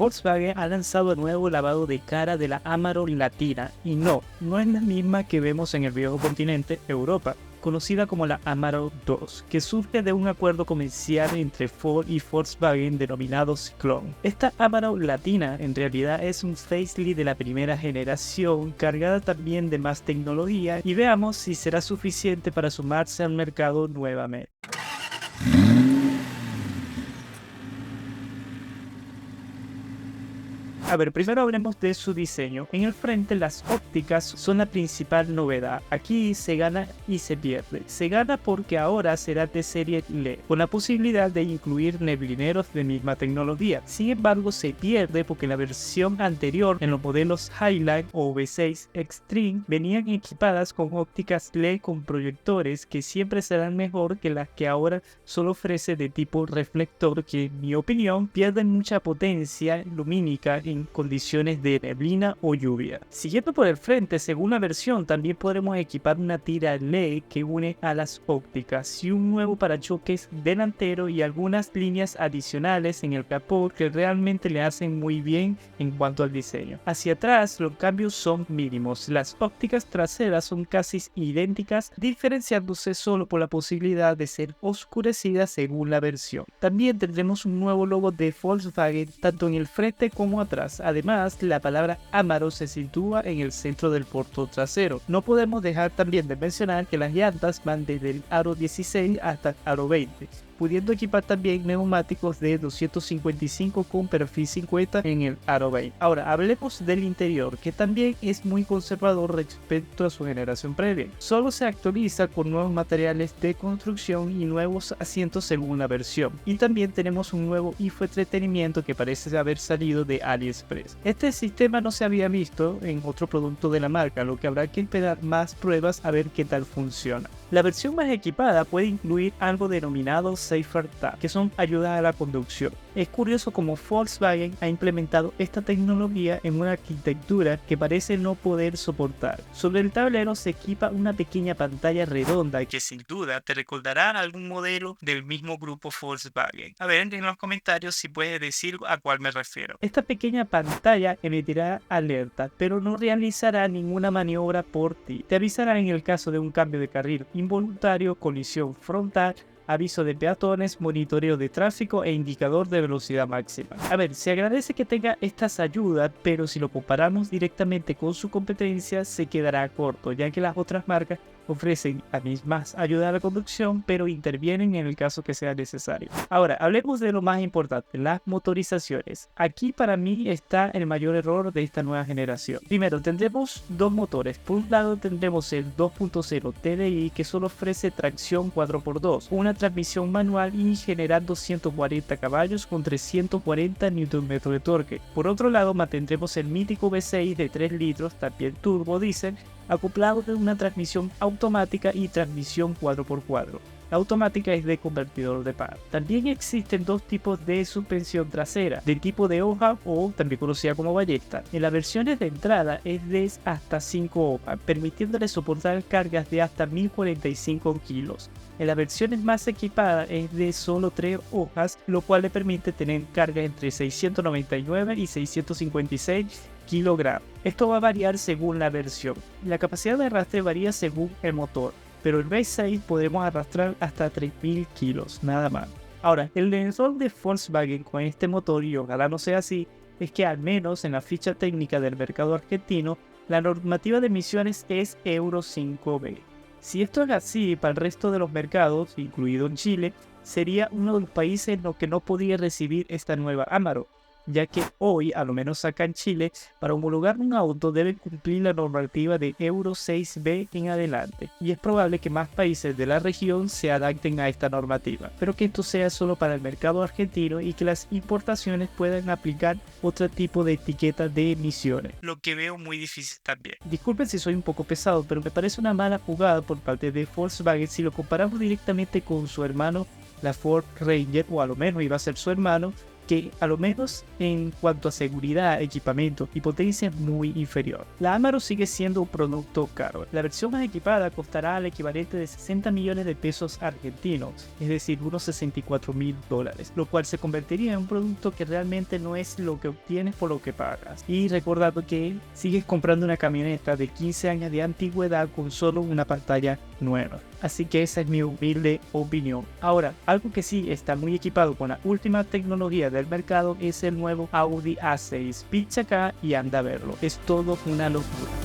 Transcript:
Volkswagen ha lanzado el nuevo lavado de cara de la Amarok Latina y no es la misma que vemos en el viejo continente, Europa, conocida como la Amarok 2, que surge de un acuerdo comercial entre Ford y Volkswagen denominado Cyclone. Esta Amarok Latina en realidad es un facelift de la primera generación, cargada también de más tecnología, y veamos si será suficiente para sumarse al mercado nuevamente. A ver, primero hablemos de su diseño. En el frente las ópticas son la principal novedad. Aquí se gana y se pierde. Se gana porque ahora será de serie LED, con la posibilidad de incluir neblineros de misma tecnología. Sin embargo, se pierde porque la versión anterior, en los modelos Highline o V6 Extreme, venían equipadas con ópticas LED con proyectores que siempre serán mejor que las que ahora solo ofrece de tipo reflector, que en mi opinión pierden mucha potencia lumínica en condiciones de neblina o lluvia. Siguiendo por el frente, según la versión, también podremos equipar una tira LED que une a las ópticas y un nuevo parachoques delantero y algunas líneas adicionales en el capó que realmente le hacen muy bien en cuanto al diseño. Hacia atrás los cambios son mínimos, las ópticas traseras son casi idénticas, diferenciándose solo por la posibilidad de ser oscurecidas según la versión. También tendremos un nuevo logo de Volkswagen tanto en el frente como atrás. Además, la palabra Amarok se sitúa en el centro del portón trasero. No podemos dejar también de mencionar que las llantas van desde el aro 16 hasta el aro 20, pudiendo equipar también neumáticos de 255 con perfil 50 en el aro 20. Ahora, hablemos del interior, que también es muy conservador respecto a su generación previa. Solo se actualiza con nuevos materiales de construcción y nuevos asientos según la versión. Y también tenemos un nuevo infoentretenimiento que parece haber salido de AliExpress. Este sistema no se había visto en otro producto de la marca, lo que habrá que esperar más pruebas a ver qué tal funciona. La versión más equipada puede incluir algo denominado Safer Tab, que son ayudas a la conducción. Es curioso cómo Volkswagen ha implementado esta tecnología en una arquitectura que parece no poder soportar. Sobre el tablero se equipa una pequeña pantalla redonda que sin duda te recordará a algún modelo del mismo grupo Volkswagen. A ver en los comentarios si puedes decir a cuál me refiero. Esta pequeña pantalla emitirá alerta, pero no realizará ninguna maniobra por ti. Te avisará en el caso de un cambio de carril involuntario, colisión frontal, aviso de peatones, monitoreo de tráfico e indicador de velocidad máxima. A ver, se agradece que tenga estas ayudas, pero si lo comparamos directamente con su competencia se quedará corto, ya que las otras marcas ofrecen a mismas ayuda a la conducción, pero intervienen en el caso que sea necesario. Ahora, hablemos de lo más importante, las motorizaciones. Aquí para mí está el mayor error de esta nueva generación. Primero, tendremos dos motores. Por un lado tendremos el 2.0 TDI que solo ofrece tracción 4x2, una transmisión manual y generando 140 caballos con 340 Nm de torque. Por otro lado, mantendremos el mítico V6 de 3 litros, también turbo diésel, acoplado de una transmisión automática y transmisión 4x4. La automática es de convertidor de par. También existen dos tipos de suspensión trasera, de tipo de hoja o también conocida como ballesta. En las versiones de entrada es de hasta 5 hojas, permitiéndole soportar cargas de hasta 1045 kilos. En las versiones más equipadas es de solo 3 hojas, lo cual le permite tener cargas entre 699 y 656 kilogramos. Esto va a variar según la versión. La capacidad de arrastre varía según el motor, pero el V6 podemos arrastrar hasta 3000 kilos, nada más. Ahora, el error de Volkswagen con este motor, y ojalá no sea así, es que al menos en la ficha técnica del mercado argentino, la normativa de emisiones es Euro 5B. Si esto es así para el resto de los mercados, incluido en Chile, sería uno de los países en los que no podría recibir esta nueva Amarok, ya que hoy, a lo menos acá en Chile, para homologar un auto debe cumplir la normativa de Euro 6B en adelante, y es probable que más países de la región se adapten a esta normativa, pero que esto sea solo para el mercado argentino y que las importaciones puedan aplicar otro tipo de etiquetas de emisiones, lo que veo muy difícil también. Disculpen si soy un poco pesado, pero me parece una mala jugada por parte de Volkswagen si lo comparamos directamente con su hermano, la Ford Ranger, o a lo menos iba a ser su hermano, que a lo menos en cuanto a seguridad, equipamiento y potencia es muy inferior. La Amarok sigue siendo un producto caro. La versión más equipada costará el equivalente de 60 millones de pesos argentinos, es decir, unos $64.000, lo cual se convertiría en un producto que realmente no es lo que obtienes por lo que pagas. Y recordando que sigues comprando una camioneta de 15 años de antigüedad con solo una pantalla nueva. Así que esa es mi humilde opinión. Ahora, algo que sí está muy equipado con la última tecnología del mercado es el nuevo Audi A6. Picha acá y anda a verlo. Es todo una locura.